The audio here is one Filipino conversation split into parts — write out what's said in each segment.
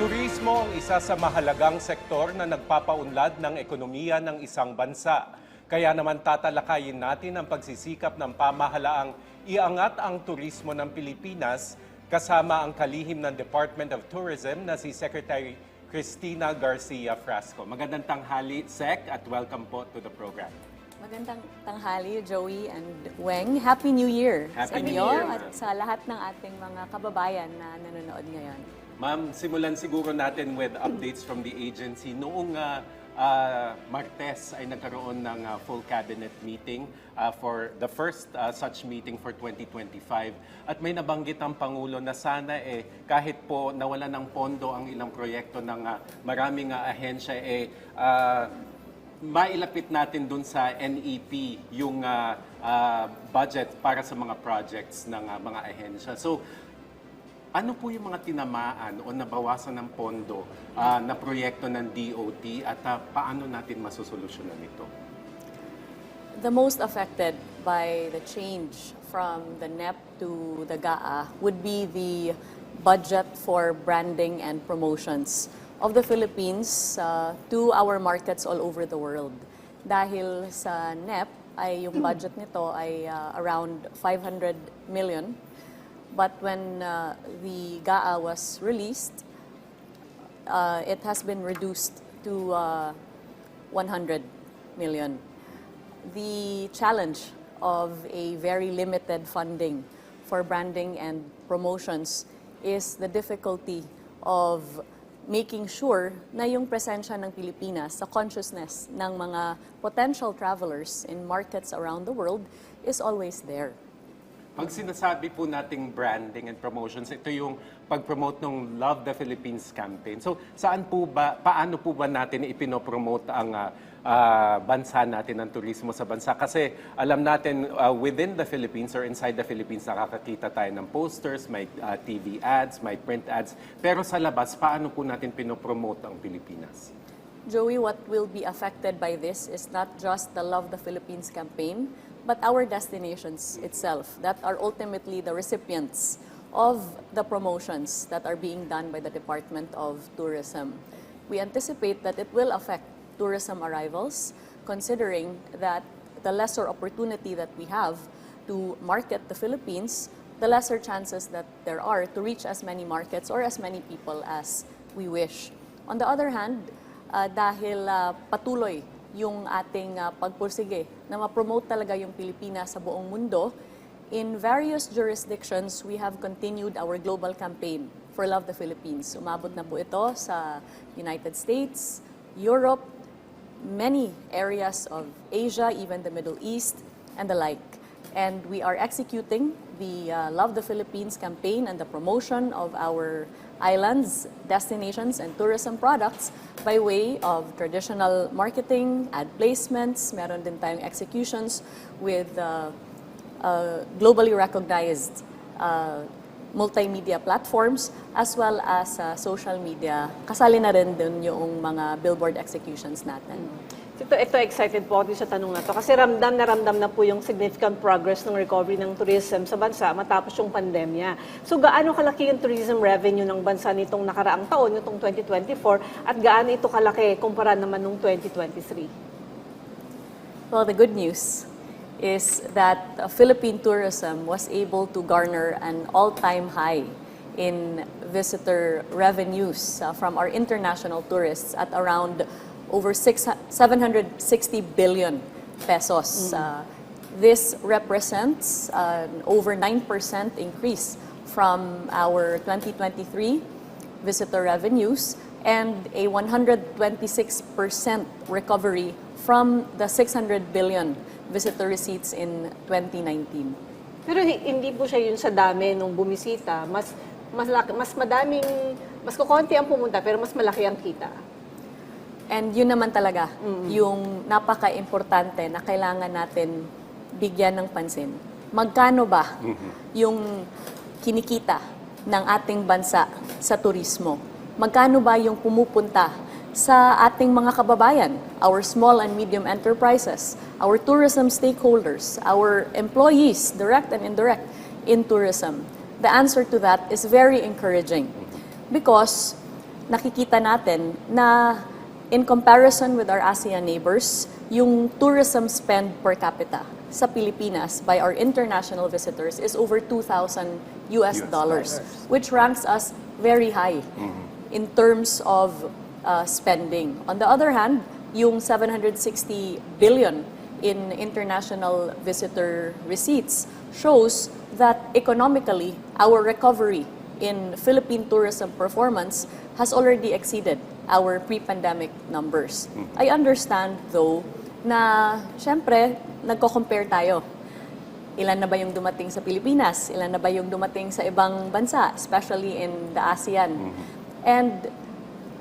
Turismo ang isa sa mahalagang sektor na nagpapaunlad ng ekonomiya ng isang bansa. Kaya naman tatalakayin natin ang pagsisikap ng pamahalaang iangat ang turismo ng Pilipinas kasama ang kalihim ng Department of Tourism na si Secretary Christina Garcia-Frasco. Magandang tanghali, Sec, at welcome po to the program. Magandang tanghali, Joey and Weng. Happy New Year Happy sa New inyo Year. at sa lahat ng ating mga kababayan na nanonood ngayon. Ma'am, simulan siguro natin with updates from the agency. Noong Martes ay nagkaroon ng full cabinet meeting for the first such meeting for 2025. At may nabanggit ang Pangulo na sana kahit po nawala ng pondo ang ilang proyekto ng maraming ahensya mailapit natin dun sa NEP yung budget para sa mga projects ng mga ahensya. So, ano po yung mga tinamaan o nabawasan ng pondo na proyekto ng DOT at paano natin masusolusyonan ito? The most affected by the change from the NEP to the GAA would be the budget for branding and promotions of the Philippines to our markets all over the world. Dahil sa NEP, ay yung budget nito ay around 500 million. But when the GAA was released, it has been reduced to 100 million. The challenge of a very limited funding for branding and promotions is the difficulty of making sure na yung presensya ng Pilipinas sa consciousness ng mga potential travelers in markets around the world is always there. Pag sinasabi po nating branding and promotions, ito yung pag-promote ng Love the Philippines campaign. So, paano po ba natin ipinopromote ang bansa natin, ng turismo sa bansa? Kasi alam natin, within the Philippines or inside the Philippines, nakakakita tayo ng posters, may TV ads, may print ads. Pero sa labas, paano po natin pinopromote ang Pilipinas? Joey, what will be affected by this is not just the Love the Philippines campaign, but our destinations itself that are ultimately the recipients of the promotions that are being done by the Department of Tourism. We anticipate that it will affect tourism arrivals, considering that the lesser opportunity that we have to market the Philippines, the lesser chances that there are to reach as many markets or as many people as we wish. On the other hand, dahil patuloy yung ating pagpursige na ma-promote talaga yung Pilipinas sa buong mundo, in various jurisdictions, we have continued our global campaign for Love the Philippines. Umabot na po ito sa United States, Europe, many areas of Asia, even the Middle East, and the like. And we are executing the Love the Philippines campaign and the promotion of our islands, destinations, and tourism products by way of traditional marketing, ad placements, meron din tayong executions with globally recognized multimedia platforms as well as social media. Kasali na rin din yung mga billboard executions natin. Ito excited po ako sa tanong na to kasi ramdam na po yung significant progress ng recovery ng tourism sa bansa matapos yung pandemya. So gaano kalaki yung tourism revenue ng bansa nitong nakaraang taon, nitong 2024, at gaano ito kalaki kumpara naman nung 2023? Well, the good news is that Philippine tourism was able to garner an all-time high in visitor revenues from our international tourists at around over 760 billion pesos. This represents an over 9% increase from our 2023 visitor revenues and a 126% recovery from the 600 billion visitor receipts in 2019. Pero hindi po siya yun sa dami nung bumisita. Mas kukonti ang pumunta pero mas malaki ang kita. And yun naman talaga, yung napaka-importante na kailangan natin bigyan ng pansin. Magkano ba yung kinikita ng ating bansa sa turismo? Magkano ba yung pumupunta sa ating mga kababayan, our small and medium enterprises, our tourism stakeholders, our employees, direct and indirect in tourism? The answer to that is very encouraging because nakikita natin na in comparison with our ASEAN neighbors, yung tourism spend per capita sa Pilipinas by our international visitors is over 2,000 US dollars, which ranks us very high in terms of spending. On the other hand, yung 760 billion in international visitor receipts shows that economically, our recovery in Philippine tourism performance has already exceeded our pre-pandemic numbers. I understand though na syempre nagko-compare tayo. Ilan na ba yung dumating sa Pilipinas? Ilan na ba yung dumating sa ibang bansa, especially in the ASEAN? And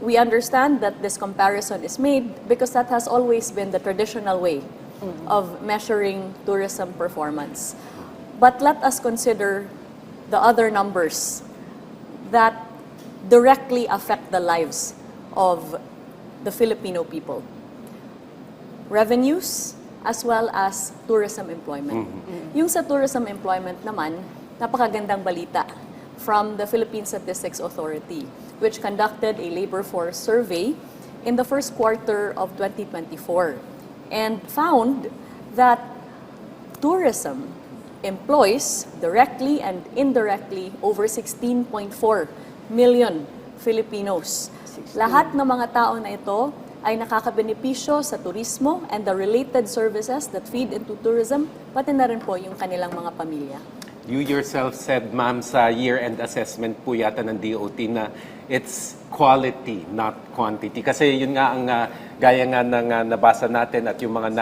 we understand that this comparison is made because that has always been the traditional way of measuring tourism performance. But let us consider the other numbers that directly affect the lives of the Filipino people. Revenues as well as tourism employment. Yung sa tourism employment naman, napakagandang balita from the Philippine Statistics Authority, which conducted a labor force survey in the first quarter of 2024 and found that tourism employs directly and indirectly over 16.4 million Filipinos. Lahat ng mga tao na ito ay nakakabenepisyo sa turismo and the related services that feed into tourism, pati na rin po yung kanilang mga pamilya. You yourself said, ma'am, sa year-end assessment po yata ng DOT na it's quality, not quantity. Kasi yun nga ang gaya nga ng nabasa natin at yung mga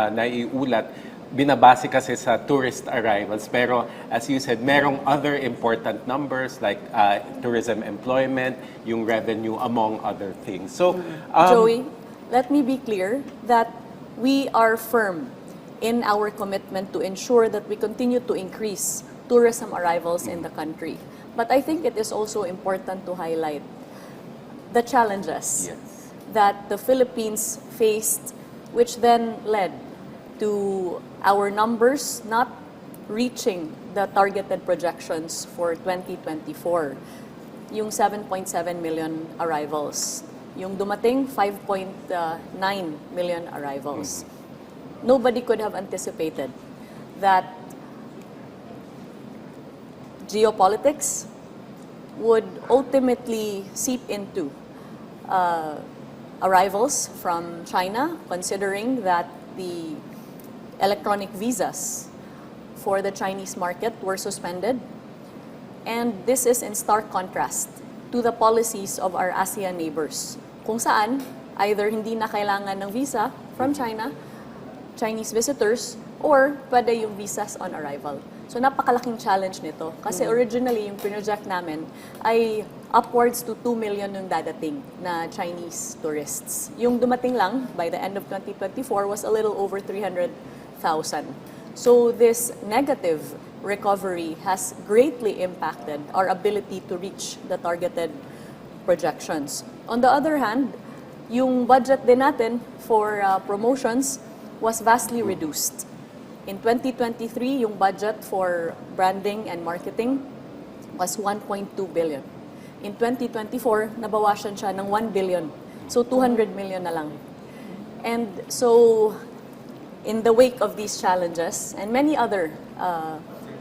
naiulat, binabase kasi sa tourist arrivals. Pero as you said, merong other important numbers like tourism employment, yung revenue, among other things. So, Joey, let me be clear that we are firm in our commitment to ensure that we continue to increase tourism arrivals in the country. But I think it is also important to highlight the challenges that the Philippines faced, which then led to our numbers not reaching the targeted projections for 2024. Yung 7.7 million arrivals. Yung dumating, 5.9 million arrivals. Nobody could have anticipated that geopolitics would ultimately seep into arrivals from China, considering that the electronic visas for the Chinese market were suspended. And this is in stark contrast to the policies of our ASEAN neighbors, kung saan either hindi na kailangan ng visa from China, Chinese visitors, or pwede yung visas on arrival. So napakalaking challenge nito kasi originally yung project namin ay upwards to 2 million yung dadating na Chinese tourists. Yung dumating lang by the end of 2024 was a little over 300,000. So this negative recovery has greatly impacted our ability to reach the targeted projections. On the other hand, yung budget din natin for promotions was vastly reduced. In 2023, yung budget for branding and marketing was 1.2 billion. In 2024, nabawasan siya ng 1 billion. So 200 million na lang. And so in the wake of these challenges and many other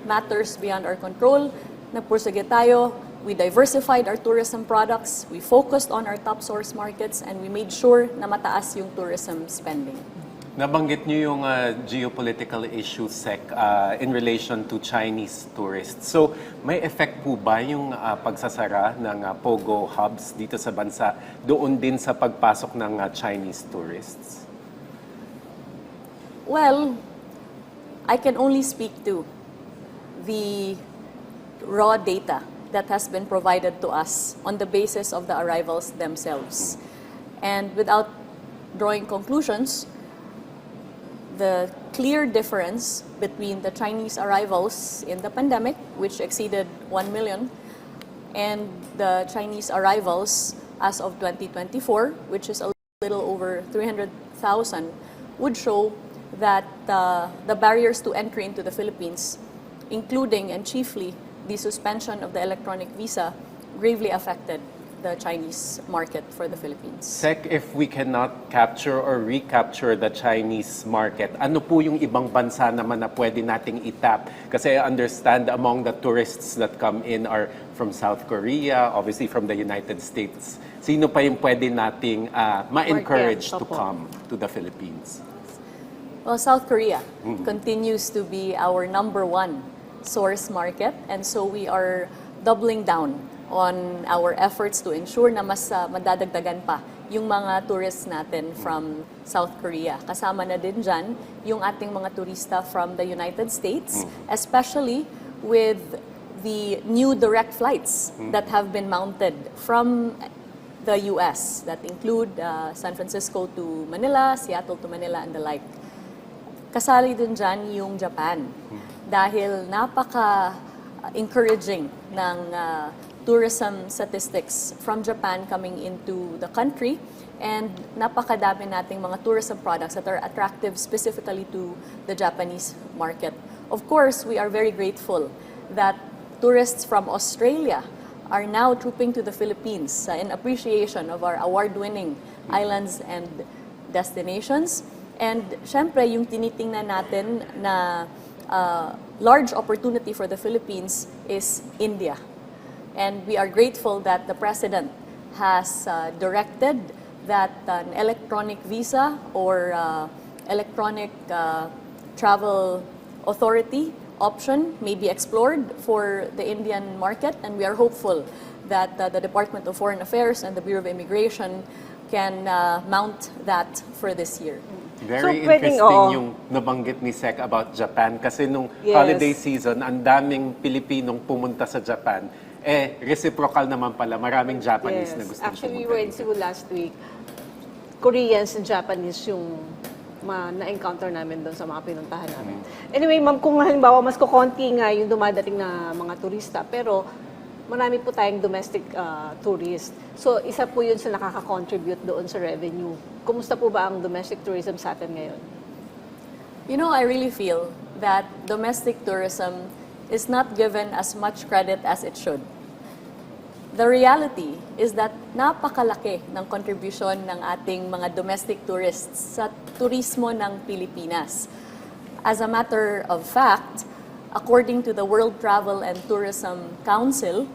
matters beyond our control, nagpursige tayo, we diversified our tourism products, we focused on our top source markets, and we made sure na mataas yung tourism spending. Nabanggit niyo yung geopolitical issue, Sec, in relation to Chinese tourists. So, may effect po ba yung pagsasara ng POGO hubs dito sa bansa doon din sa pagpasok ng Chinese tourists? Well, I can only speak to the raw data that has been provided to us on the basis of the arrivals themselves. And without drawing conclusions, the clear difference between the Chinese arrivals in the pandemic, which exceeded 1 million, and the Chinese arrivals as of 2024, which is a little over 300,000, would show that the barriers to entry into the Philippines, including and chiefly the suspension of the electronic visa, gravely affected the Chinese market for the Philippines. Sec, if we cannot capture or recapture the Chinese market, ano po yung ibang bansa naman na pwede nating itap? Kasi I understand among the tourists that come in are from South Korea, obviously from the United States. Sino pa yung pwede nating ma-encourage to Opo. come to the Philippines? Well, South Korea continues to be our number one source market, and so we are doubling down on our efforts to ensure na mas madadagdagan pa yung mga tourists natin from South Korea. Kasama na din dyan yung ating mga turista from the United States, especially with the new direct flights that have been mounted from the US that include San Francisco to Manila, Seattle to Manila, and the like. Kasali din dyan yung Japan dahil napaka-encouraging ng tourism statistics from Japan coming into the country, and napakadami nating mga tourism products that are attractive specifically to the Japanese market. Of course, we are very grateful that tourists from Australia are now trooping to the Philippines in appreciation of our award-winning islands and destinations. And syempre, yung tinitingnan natin na large opportunity for the Philippines is India. And we are grateful that the President has directed that an electronic visa or electronic travel authority option may be explored for the Indian market. And we are hopeful that the Department of Foreign Affairs and the Bureau of Immigration can mount that for this year. Very So, pwedeng, interesting oo. yung nabanggit ni Sec about Japan kasi nung Yes. holiday season, ang daming Pilipinong pumunta sa Japan. Reciprocal naman pala, maraming Japanese na gustong Actually, we pumunta were in dito. Cebu last week. Koreans and Japanese yung na-encounter namin doon sa mga pinuntahan namin. Anyway, ma'am, kung halimbawa mas kukonti nga yung dumadating na mga turista, pero marami po tayong domestic tourist. So, isa po yun sa nakaka-contribute doon sa revenue. Kumusta po ba ang domestic tourism sa atin ngayon? You know, I really feel that domestic tourism is not given as much credit as it should. The reality is that napakalaki ng contribution ng ating mga domestic tourists sa turismo ng Pilipinas. As a matter of fact, according to the World Travel and Tourism Council,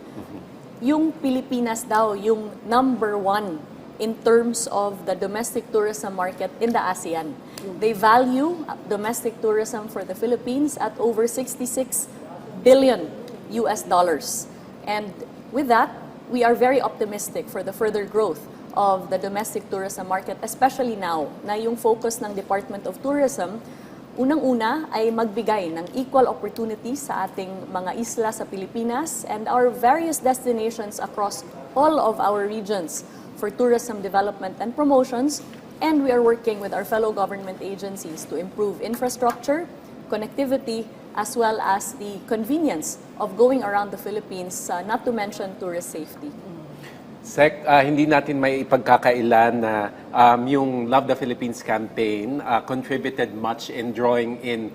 yung Pilipinas daw yung number one in terms of the domestic tourism market in the ASEAN. They value domestic tourism for the Philippines at over 66 billion US dollars. And with that, we are very optimistic for the further growth of the domestic tourism market, especially now na yung focus ng Department of Tourism unang-una ay magbigay ng equal opportunities sa ating mga isla sa Pilipinas and our various destinations across all of our regions for tourism development and promotions, and we are working with our fellow government agencies to improve infrastructure, connectivity, as well as the convenience of going around the Philippines, not to mention tourist safety. Sec, hindi natin may ipagkakailan na yung Love the Philippines campaign contributed much in drawing in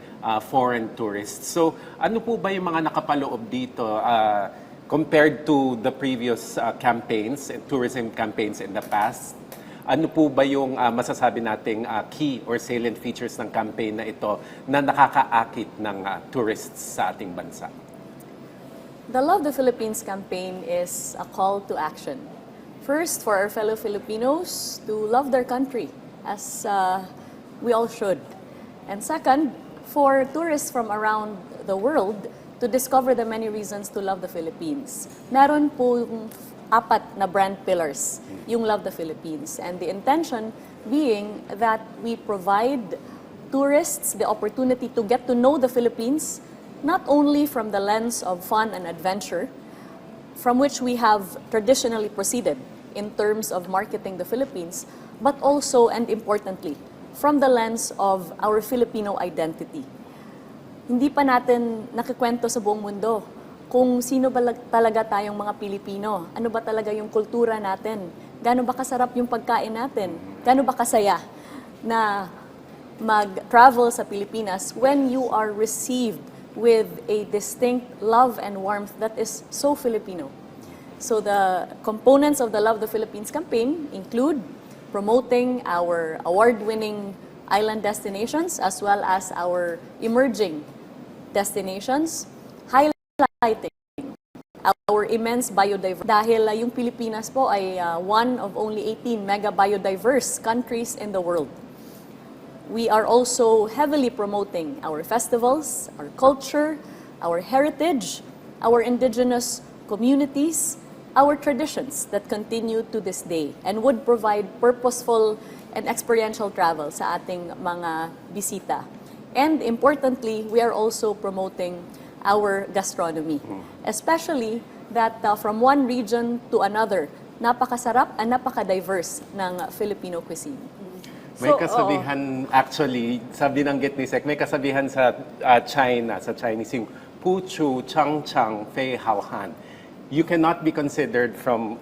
foreign tourists. So ano po ba yung mga nakapaloob dito compared to the previous campaigns, tourism campaigns in the past? Ano po ba yung masasabi nating key or salient features ng campaign na ito na nakakaakit ng tourists sa ating bansa? The Love the Philippines campaign is a call to action. First, for our fellow Filipinos to love their country, as we all should. And second, for tourists from around the world to discover the many reasons to love the Philippines. Meron po yung 4 na brand pillars, yung Love the Philippines. And the intention being that we provide tourists the opportunity to get to know the Philippines, not only from the lens of fun and adventure, from which we have traditionally proceeded in terms of marketing the Philippines, but also and importantly, from the lens of our Filipino identity. Hindi pa natin nakikwento sa buong mundo kung sino ba talaga tayong mga Pilipino, ano ba talaga yung kultura natin, gaano ba kasarap yung pagkain natin, gaano ba kasaya na mag-travel sa Pilipinas when you are received with a distinct love and warmth that is so Filipino. So the components of the Love the Philippines campaign include promoting our award-winning island destinations as well as our emerging destinations, highlighting our immense biodiversity. Dahil yung Pilipinas po ay one of only 18 mega biodiverse countries in the world. We are also heavily promoting our festivals, our culture, our heritage, our indigenous communities, our traditions that continue to this day and would provide purposeful and experiential travel sa ating mga bisita. And importantly, we are also promoting our gastronomy, especially that from one region to another, napakasarap and napaka-diverse ng Filipino cuisine. May kasabihan, actually, sabi ng ni Sek, may kasabihan sa China, sa Chinese, yung Puchu Chang Chang Fei Hao Han. You cannot be considered from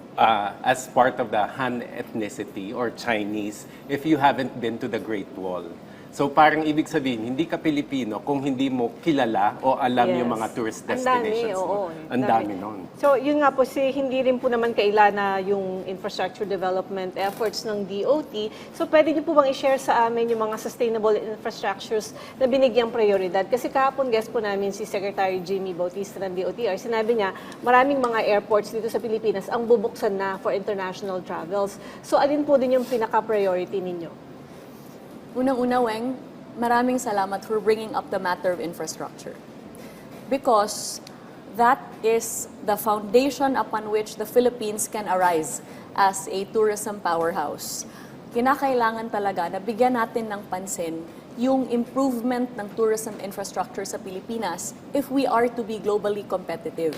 as part of the Han ethnicity or Chinese if you haven't been to the Great Wall. So parang ibig sabihin, hindi ka Pilipino kung hindi mo kilala o alam yung mga tourist destinations mo. Ang dami nun. So yun nga po, hindi rin po naman kailana yung infrastructure development efforts ng DOT. So pwede niyo po bang i-share sa amin yung mga sustainable infrastructures na binigyang prioridad? Kasi kahapon guest po namin si Secretary Jimmy Bautista ng DOTR. Sinabi niya, maraming mga airports dito sa Pilipinas ang bubuksan na for international travels. So alin po din yung pinaka-priority ninyo? Unang-una, Weng, maraming salamat for bringing up the matter of infrastructure. Because that is the foundation upon which the Philippines can arise as a tourism powerhouse. Kinakailangan talaga na bigyan natin ng pansin yung improvement ng tourism infrastructure sa Pilipinas if we are to be globally competitive.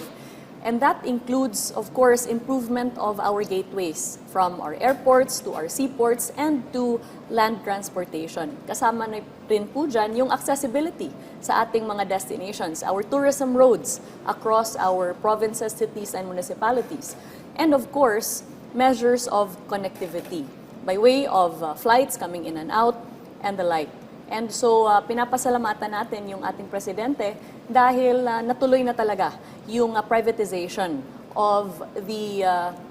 And that includes, of course, improvement of our gateways from our airports to our seaports and to land transportation. Kasama na rin po dyan yung accessibility sa ating mga destinations, our tourism roads across our provinces, cities, and municipalities. And of course, measures of connectivity by way of flights coming in and out and the like. And so, pinapasalamatan natin yung ating presidente dahil natuloy na talaga yung privatization of the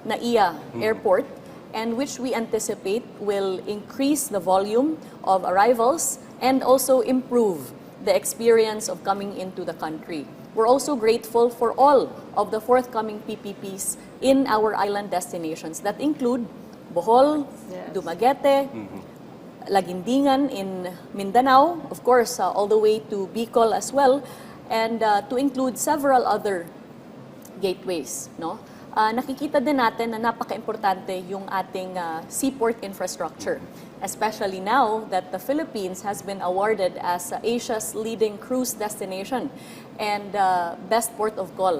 NAIA airport, and which we anticipate will increase the volume of arrivals and also improve the experience of coming into the country. We're also grateful for all of the forthcoming PPPs in our island destinations that include Bohol, Dumaguete, Lagindingan in Mindanao, of course, all the way to Bicol as well, and to include several other gateways. No? Nakikita din natin na napaka-importante yung ating seaport infrastructure, especially now that the Philippines has been awarded as Asia's leading cruise destination and best port of call.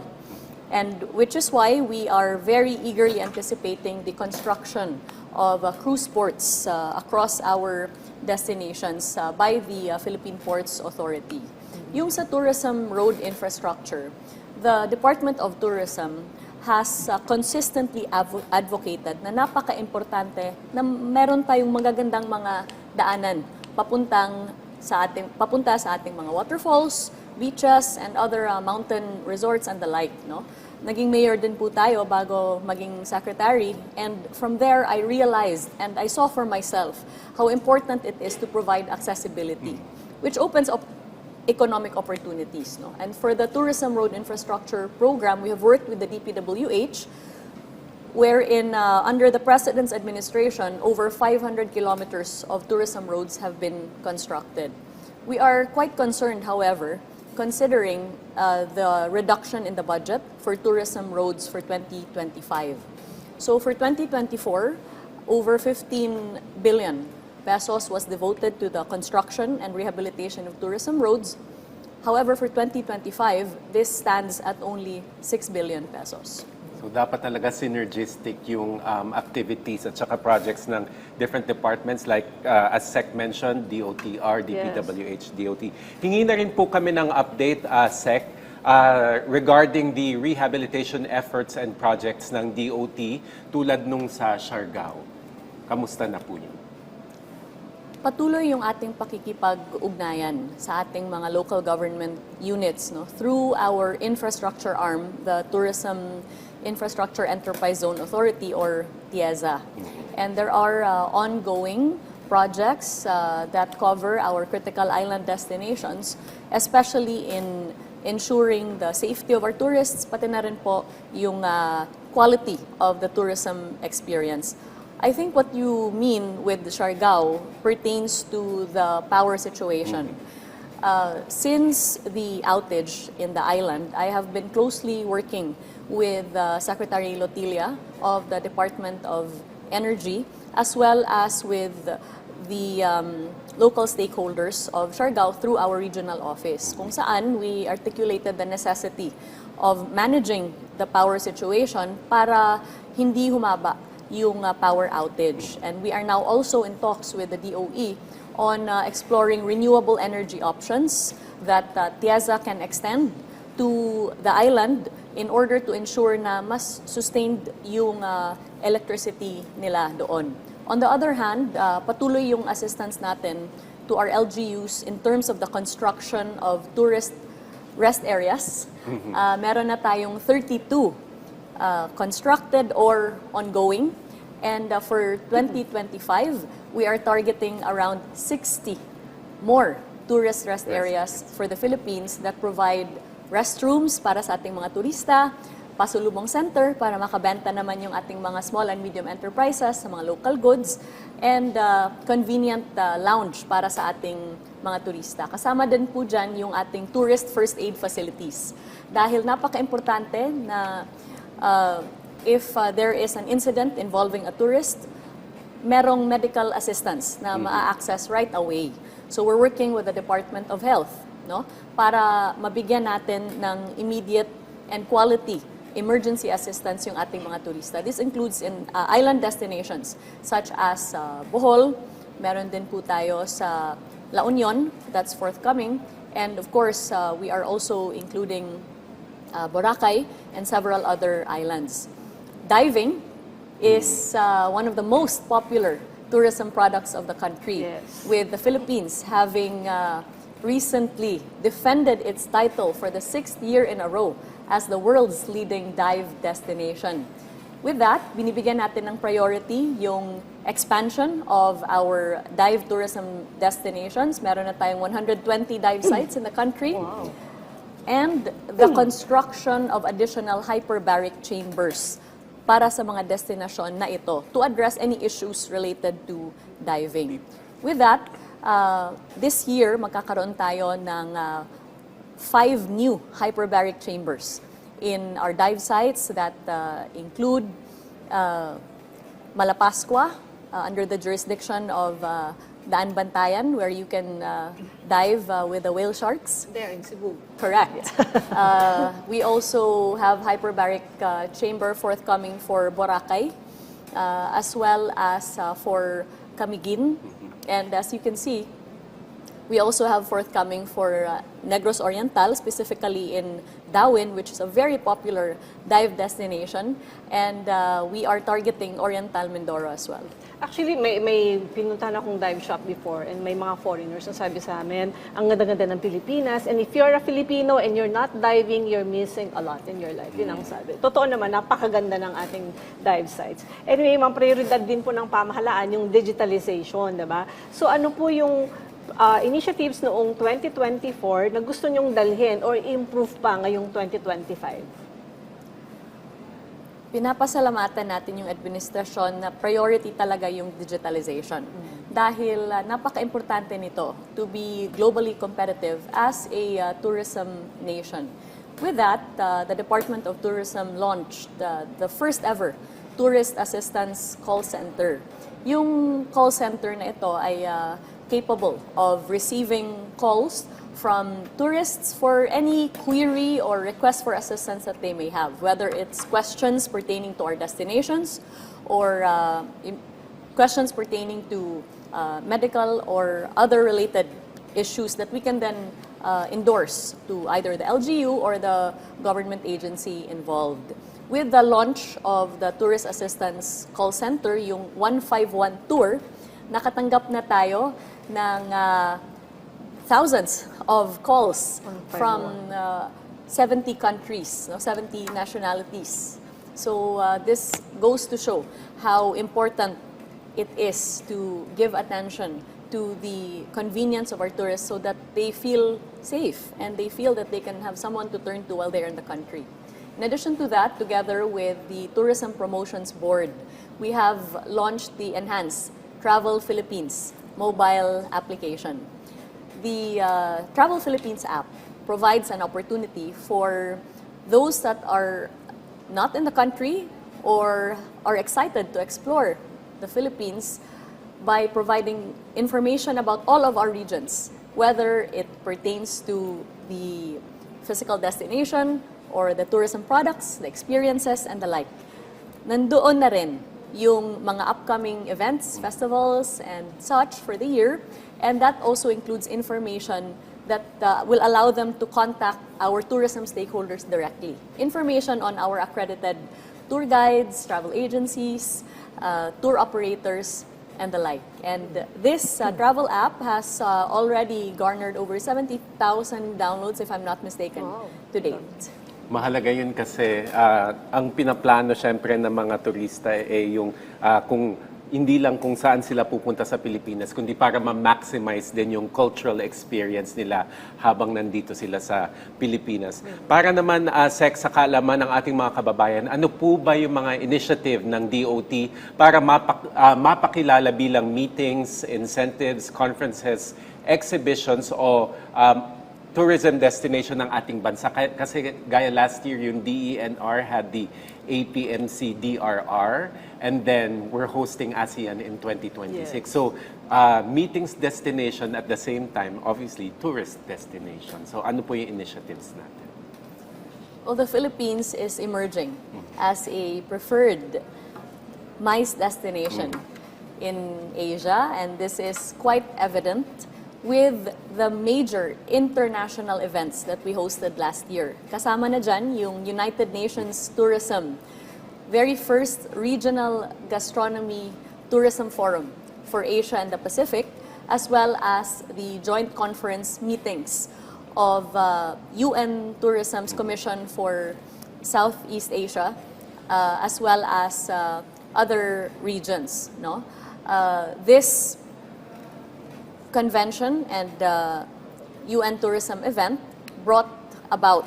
And which is why we are very eagerly anticipating the construction of cruise ports across our destinations by the Philippine Ports Authority. Yung sa tourism road infrastructure, the Department of Tourism has consistently advocated na napaka-importante na meron tayong magagandang mga daanan papunta sa ating mga waterfalls, beaches, and other mountain resorts and the like. No? Naging mayor din po tayo bago maging secretary, and from there I realized and I saw for myself how important it is to provide accessibility, which opens up economic opportunities. No? And for the Tourism Road Infrastructure Program, we have worked with the DPWH, wherein under the President's administration, over 500 kilometers of tourism roads have been constructed. We are quite concerned, however, considering the reduction in the budget for tourism roads for 2025. So for 2024, over 15 billion pesos was devoted to the construction and rehabilitation of tourism roads. However, for 2025, this stands at only 6 billion pesos. So dapat talaga synergistic yung activities at saka projects ng different departments like as Sec mentioned, DOTR, DPWH, DOT. Hingi na rin po kami ng update, Sec, regarding the rehabilitation efforts and projects ng DOT tulad nung sa Siargao. Kamusta na po yun? Patuloy yung ating pakikipag-ugnayan sa ating mga local government units, no, through our infrastructure arm, the Tourism Infrastructure Enterprise Zone Authority, or TIEZA. And there are ongoing projects that cover our critical island destinations, especially in ensuring the safety of our tourists, pati na rin po yung quality of the tourism experience. I think what you mean with Siargao pertains to the power situation. Since the outage in the island, I have been closely working with Secretary Lotilia of the Department of Energy, as well as with the local stakeholders of Siargao through our regional office, kung saan we articulated the necessity of managing the power situation para hindi humaba yung power outage. And we are now also in talks with the DOE on exploring renewable energy options that TIEZA can extend to the island in order to ensure na mas sustained yung electricity nila doon. On the other hand, patuloy yung assistance natin to our LGUs in terms of the construction of tourist rest areas. Meron na tayong 32 constructed or ongoing. And for 2025, we are targeting around 60 more tourist rest areas for the Philippines that provide restrooms para sa ating mga turista, pasulubong center para makabenta naman yung ating mga small and medium enterprises sa mga local goods, and convenient lounge para sa ating mga turista. Kasama din po dyan yung ating tourist first aid facilities. Dahil napaka-importante na if there is an incident involving a tourist, merong medical assistance na ma-access right away. So we're working with the Department of Health, no, para mabigyan natin ng immediate and quality emergency assistance yung ating mga turista. This includes in island destinations such as Bohol, meron din po tayo sa La Union, that's forthcoming, and of course we are also including Boracay and several other islands. Diving is one of the most popular tourism products of the country, Yes. with the Philippines having recently defended its title for the 6th year in a row as the world's leading dive destination. With that, binibigyan natin ng priority yung expansion of our dive tourism destinations. Meron na tayong 120 dive sites in the country. Wow. And the construction of additional hyperbaric chambers para sa mga destinasyon na ito to address any issues related to diving. With that, this year, magkakaroon tayo ng 5 new hyperbaric chambers in our dive sites that include Malapascua, under the jurisdiction of Daan Bantayan, where you can dive with the whale sharks. There in Cebu. Correct. We also have hyperbaric chamber forthcoming for Boracay, as well as for Camiguin. And as you can see, we also have forthcoming for Negros Oriental, specifically in Dawin, which is a very popular dive destination. And we are targeting Oriental Mindoro as well. Actually, may pinuntahan akong dive shop before and may mga foreigners na sabi sa amin, ang ganda-ganda ng Pilipinas, and if you're a Filipino and you're not diving, you're missing a lot in your life. Yun ang sabi. Totoo naman, napakaganda ng ating dive sites. Anyway, mga prioridad din po ng pamahalaan yung digitalization, diba? So ano po yung initiatives noong 2024 na gusto nyong dalhin or improve pa ngayong 2025? Pinapasalamatan natin yung administrasyon na priority talaga yung digitalization. Dahil napaka-importante nito to be globally competitive as a tourism nation. With that, the Department of Tourism launched the first ever Tourist Assistance Call Center. Yung call center na ito ay capable of receiving calls from tourists for any query or request for assistance that they may have, whether it's questions pertaining to our destinations or questions pertaining to medical or other related issues that we can then endorse to either the LGU or the government agency involved. With the launch of the Tourist Assistance Call Center, yung 151 Tour, nakatanggap na tayo ng thousands of calls from 70 countries, 70 nationalities. So this goes to show how important it is to give attention to the convenience of our tourists so that they feel safe and they feel that they can have someone to turn to while they're in the country. In addition to that, together with the Tourism Promotions Board, we have launched the Enhanced Travel Philippines mobile application. The Travel Philippines app provides an opportunity for those that are not in the country or are excited to explore the Philippines by providing information about all of our regions, whether it pertains to the physical destination or the tourism products, the experiences, and the like. Nandoon na rin yung mga upcoming events, festivals, and such for the year, and that also includes information that will allow them to contact our tourism stakeholders directly. Information on our accredited tour guides, travel agencies, tour operators, and the like. And this travel app has already garnered over 70,000 downloads, if I'm not mistaken, to date. Mahalaga yun kasi ang pinaplano syempre ng mga turista yung kung hindi lang kung saan sila pupunta sa Pilipinas, kundi para ma-maximize din yung cultural experience nila habang nandito sila sa Pilipinas. Para naman, Sec, sa kaalaman ng ating mga kababayan, ano po ba yung mga initiative ng DOT para mapakilala bilang meetings, incentives, conferences, exhibitions o tourism destination ng ating bansa? Kasi gaya last year, yung DENR had the APMC DRR, and then we're hosting ASEAN in 2026. Yes. So, meetings destination at the same time, obviously, tourist destination. So, ano po yung initiatives natin? Well, the Philippines is emerging as a preferred MICE destination in Asia, and this is quite evident with the major international events that we hosted last year. Kasama na dyan yung United Nations Tourism, very first regional gastronomy tourism forum for Asia and the Pacific, as well as the joint conference meetings of UN Tourism's Commission for Southeast Asia, as well as other regions. No? This convention and UN tourism event brought about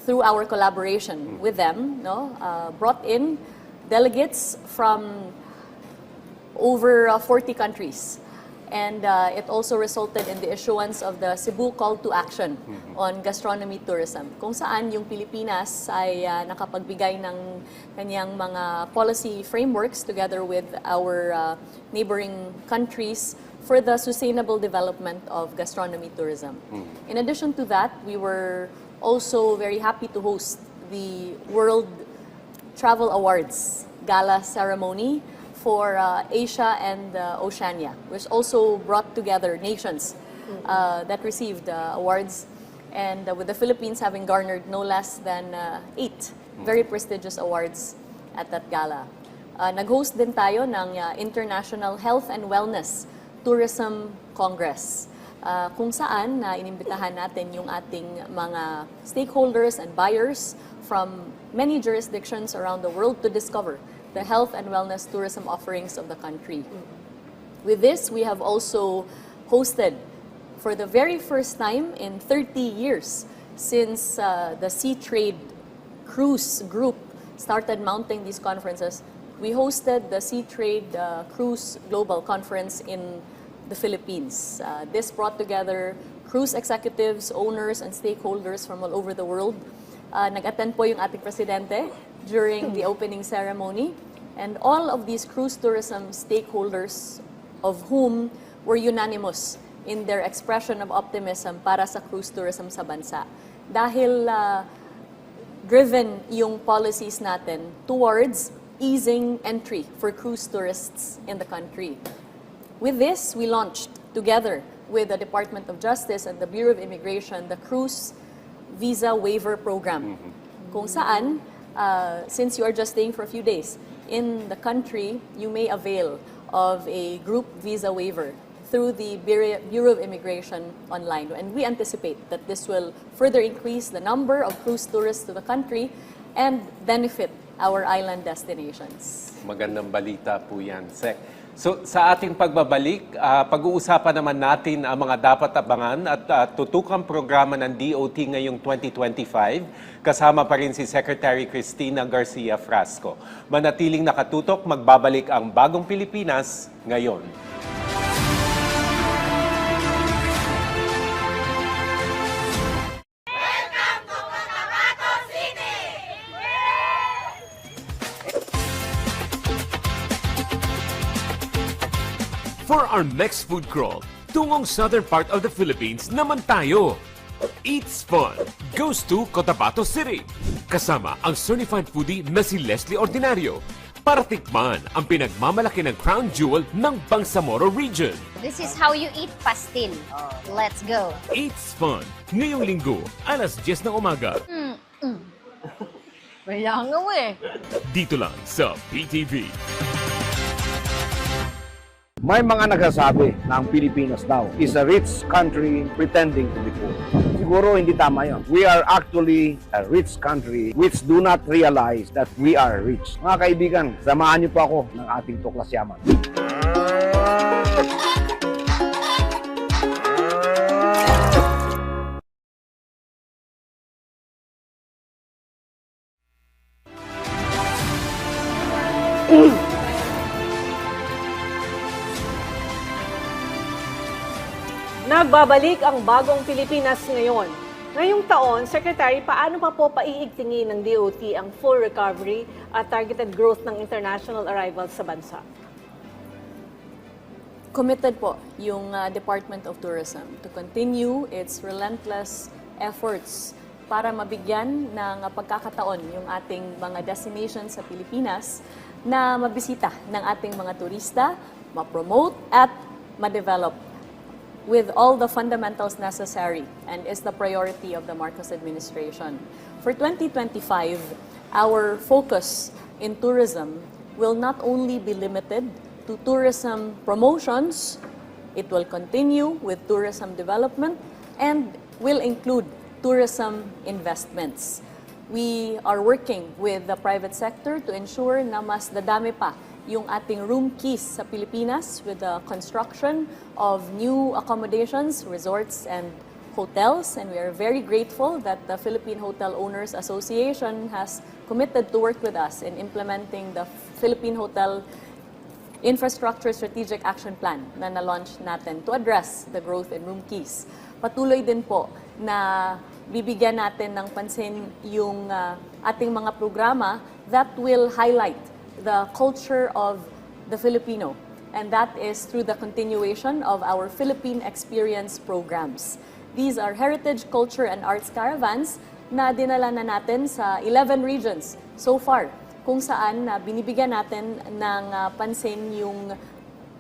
through our collaboration with them, brought in delegates from over 40 countries. And it also resulted in the issuance of the Cebu Call to Action on Gastronomy Tourism, kung saan yung Pilipinas ay nakapagbigay ng kanyang mga policy frameworks together with our neighboring countries for the sustainable development of gastronomy tourism. In addition to that, we were also very happy to host the World Travel Awards Gala Ceremony for Asia and Oceania, which also brought together nations that received awards, and with the Philippines having garnered no less than 8 very prestigious awards at that gala. Nag-host din tayo ng International Health and Wellness Tourism Congress, kung saan inimbitahan natin yung ating mga stakeholders and buyers from many jurisdictions around the world to discover the health and wellness tourism offerings of the country. With this, we have also hosted, for the very first time in 30 years since the Sea Trade Cruise Group started mounting these conferences, we hosted the Sea Trade Cruise Global Conference in the Philippines. This brought together cruise executives, owners, and stakeholders from all over the world. Nag-attend po yung ating presidente during the opening ceremony, and all of these cruise tourism stakeholders, of whom were unanimous in their expression of optimism para sa cruise tourism sa bansa. Dahil driven yung policies natin towards easing entry for cruise tourists in the country. With this, we launched, together with the Department of Justice and the Bureau of Immigration, the Cruise Visa Waiver Program, kung saan, since you are just staying for a few days in the country, you may avail of a group visa waiver through the Bureau of Immigration online. And we anticipate that this will further increase the number of cruise tourists to the country and benefit our island destinations. Magandang balita po yan, Sec. So sa ating pagbabalik, pag-uusapan naman natin ang mga dapat abangan at tutukang programa ng DOT ngayong 2025. Kasama pa rin si Secretary Christina Garcia-Frasco. Manatiling nakatutok, magbabalik ang Bagong Pilipinas ngayon. For our next food crawl, tungong southern part of the Philippines naman tayo. Eats Fun goes to Cotabato City. Kasama ang certified foodie na si Leslie Ordinario para tikman ang pinagmamalaki ng crown jewel ng Bangsamoro region. This is how you eat pastil. Let's go. Eats Fun, ngayong linggo, alas 10 ng umaga. Kailangan mo eh. Dito lang sa PTV. May mga nagsasabi na ang Pilipinas daw is a rich country pretending to be poor. Siguro hindi tama yun. We are actually a rich country which do not realize that we are rich. Mga kaibigan, samahan niyo po ako ng ating Tuklas Yaman. Nagbabalik ang Bagong Pilipinas ngayon. Ngayong taon, Secretary, paano pa po paiigtingin ng DOT ang full recovery at targeted growth ng international arrivals sa bansa? Committed po yung Department of Tourism to continue its relentless efforts para mabigyan ng pagkakataon yung ating mga destinations sa Pilipinas na mabisita ng ating mga turista, ma-promote at ma-develop with all the fundamentals necessary and is the priority of the Marcos administration. For 2025, our focus in tourism will not only be limited to tourism promotions, it will continue with tourism development and will include tourism investments. We are working with the private sector to ensure na mas dadami pa yung ating room keys sa Pilipinas with the construction of new accommodations, resorts, and hotels. And we are very grateful that the Philippine Hotel Owners Association has committed to work with us in implementing the Philippine Hotel Infrastructure Strategic Action Plan na na-launch natin to address the growth in room keys. Patuloy din po na bibigyan natin ng pansin yung ating mga programa that will highlight the culture of the Filipino, and that is through the continuation of our Philippine Experience programs. These are heritage, culture, and arts caravans na dinala na natin sa 11 regions so far, kung saan binibigyan natin ng pansin yung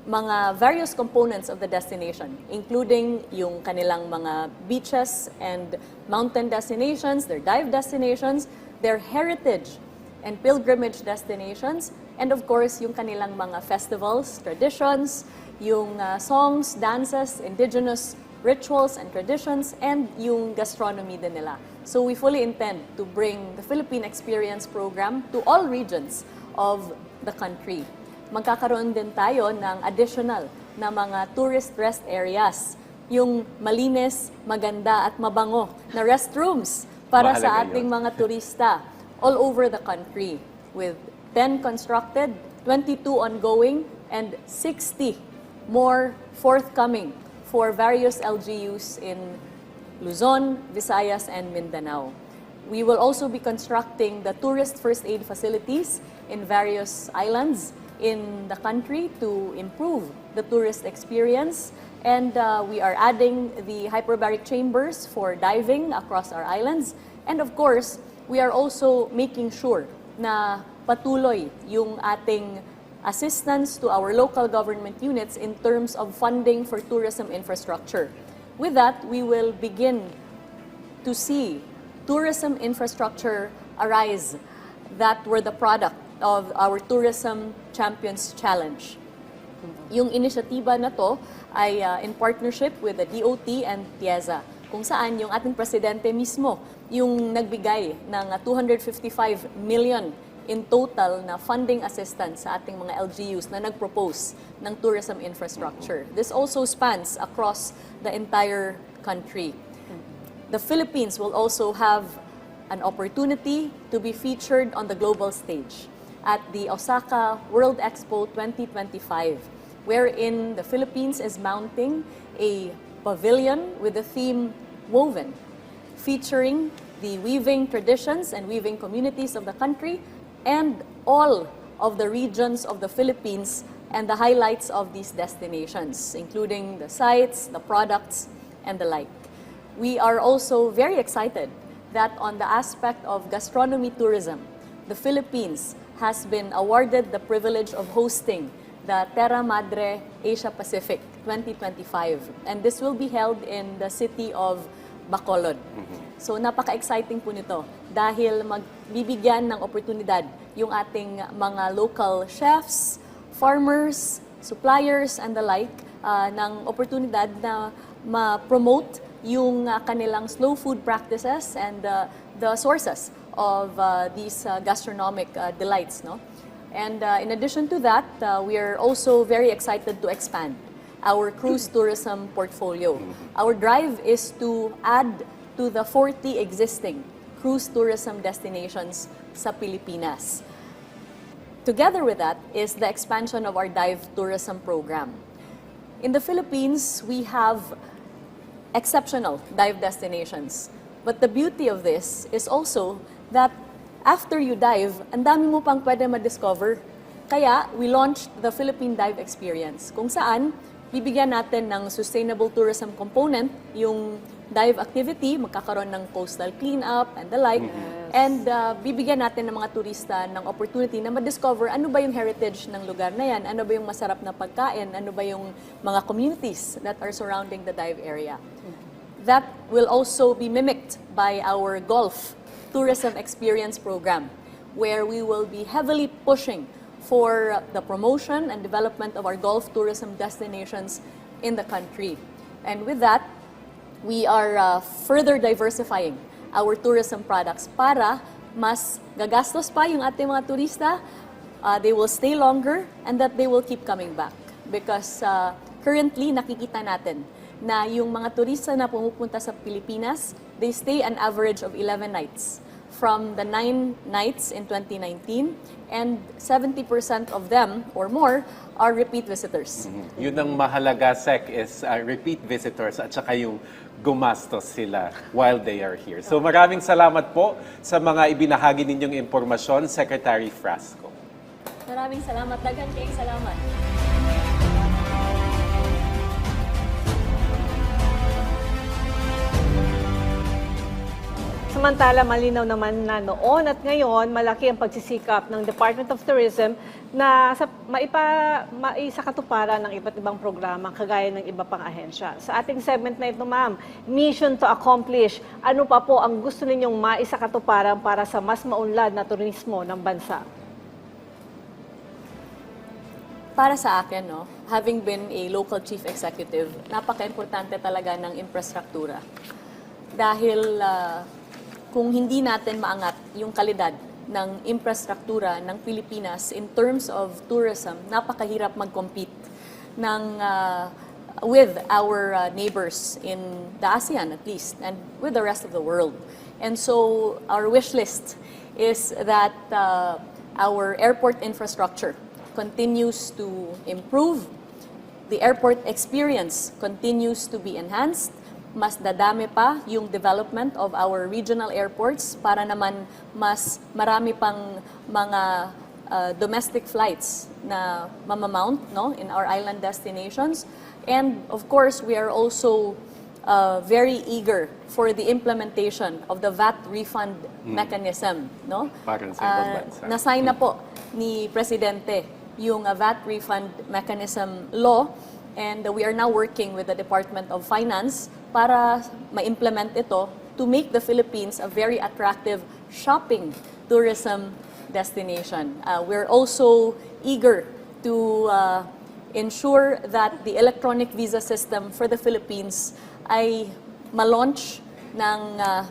mga various components of the destination, including yung kanilang mga beaches and mountain destinations, their dive destinations, their heritage and pilgrimage destinations, and of course, yung kanilang mga festivals, traditions, yung songs, dances, indigenous rituals and traditions, and yung gastronomy din nila. So we fully intend to bring the Philippine Experience Program to all regions of the country. Magkakaroon din tayo ng additional na mga tourist rest areas, yung malinis, maganda at mabango na restrooms para sa Mahalaga ating yun. mga turista all over the country, with 10 constructed, 22 ongoing, and 60 more forthcoming for various LGUs in Luzon, Visayas, and Mindanao. We will also be constructing the tourist first aid facilities in various islands in the country to improve the tourist experience. And we are adding the hyperbaric chambers for diving across our islands. And of course, we are also making sure na patuloy yung ating assistance to our local government units in terms of funding for tourism infrastructure. With that, we will begin to see tourism infrastructure arise that were the product of our Tourism Champions Challenge. Yung inisyatiba na to ay in partnership with the DOT and TIEZA, kung saan yung ating presidente mismo yung nagbigay ng 255 million in total na funding assistance sa ating mga LGUs na nag-propose ng tourism infrastructure. This also spans across the entire country. The Philippines will also have an opportunity to be featured on the global stage at the Osaka World Expo 2025, wherein the Philippines is mounting a pavilion with the theme Woven, featuring the weaving traditions and weaving communities of the country and all of the regions of the Philippines and the highlights of these destinations, including the sites, the products, and the like. We are also very excited that on the aspect of gastronomy tourism, the Philippines has been awarded the privilege of hosting the Terra Madre Asia Pacific 2025. And this will be held in the city of Bacolod. So napaka-exciting po nito dahil magbibigyan ng oportunidad yung ating mga local chefs, farmers, suppliers, and the like ng oportunidad na ma-promote yung kanilang slow food practices and the sources of these gastronomic delights, no? And in addition to that, we are also very excited to expand our cruise tourism portfolio. Our drive is to add to the 40 existing cruise tourism destinations sa Pilipinas. Together with that is the expansion of our dive tourism program. In the Philippines, we have exceptional dive destinations. But the beauty of this is also that after you dive, ang dami mo pang pwede ma-discover. Kaya, we launched the Philippine Dive Experience, kung saan bibigyan natin ng sustainable tourism component yung dive activity, magkakaroon ng coastal cleanup and the like, and bibigyan natin ng mga turista ng opportunity na ma-discover ano ba yung heritage ng lugar na yan, ano ba yung masarap na pagkain, ano ba yung mga communities that are surrounding the dive area. That will also be mimicked by our golf tourism experience program, where we will be heavily pushing for the promotion and development of our golf tourism destinations in the country. And with that, we are further diversifying our tourism products para mas gagastos pa yung ating mga turista, they will stay longer, and that they will keep coming back. Because currently, nakikita natin na yung mga turista na pumupunta sa Pilipinas, they stay an average of 11 nights from the 9 nights in 2019, and 70% of them or more are repeat visitors. Yun ang mahalaga, Sec, is repeat visitors at saka yung gumastos sila while they are here. So maraming salamat po sa mga ibinahagi ninyong impormasyon, Secretary Frasco. Maraming salamat. Daghang kayong salamat. Samantala, malinaw naman na noon at ngayon, malaki ang pagsisikap ng Department of Tourism na maisakatuparan ng iba't ibang programa kagaya ng iba pang ahensya. Sa ating segment na ito, ma'am, mission to accomplish. Ano pa po ang gusto ninyong maisakatuparan para sa mas maunlad na turismo ng bansa? Para sa akin, no, having been a local chief executive, napaka-importante talaga ng infrastruktura. Dahil kung hindi natin maangat yung kalidad ng infrastruktura ng Pilipinas in terms of tourism, napakahirap mag-compete with our neighbors in the ASEAN at least, and with the rest of the world. And so our wish list is that our airport infrastructure continues to improve, the airport experience continues to be enhanced, mas dadami pa yung development of our regional airports para naman mas marami pang mga domestic flights na mamamount, no, in our island destinations. And of course, we are also very eager for the implementation of the VAT refund mechanism, no? Parang sa ibang bansa. Na-sign na po ni Presidente yung VAT refund mechanism law, and we are now working with the Department of Finance para ma-implement ito to make the Philippines a very attractive shopping tourism destination. We're also eager to ensure that the electronic visa system for the Philippines ay ma-launch ng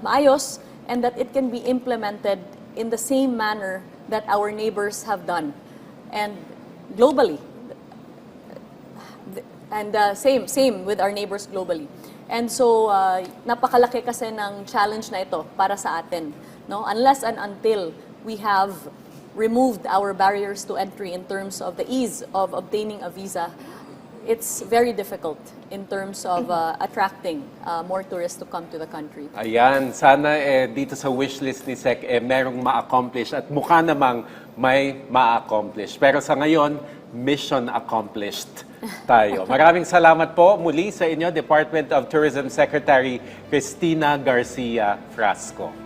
maayos and that it can be implemented in the same manner that our neighbors have done and globally. And same with our neighbors globally. And so, napakalaki kasi ng challenge na ito para sa atin. No? Unless and until we have removed our barriers to entry in terms of the ease of obtaining a visa, it's very difficult in terms of attracting more tourists to come to the country. Ayan, sana dito sa wishlist ni Sec merong ma-accomplish at mukha namang may ma-accomplish. Pero sa ngayon, mission accomplished tayo. Maraming salamat po muli sa inyo, Department of Tourism Secretary Christina Garcia-Frasco.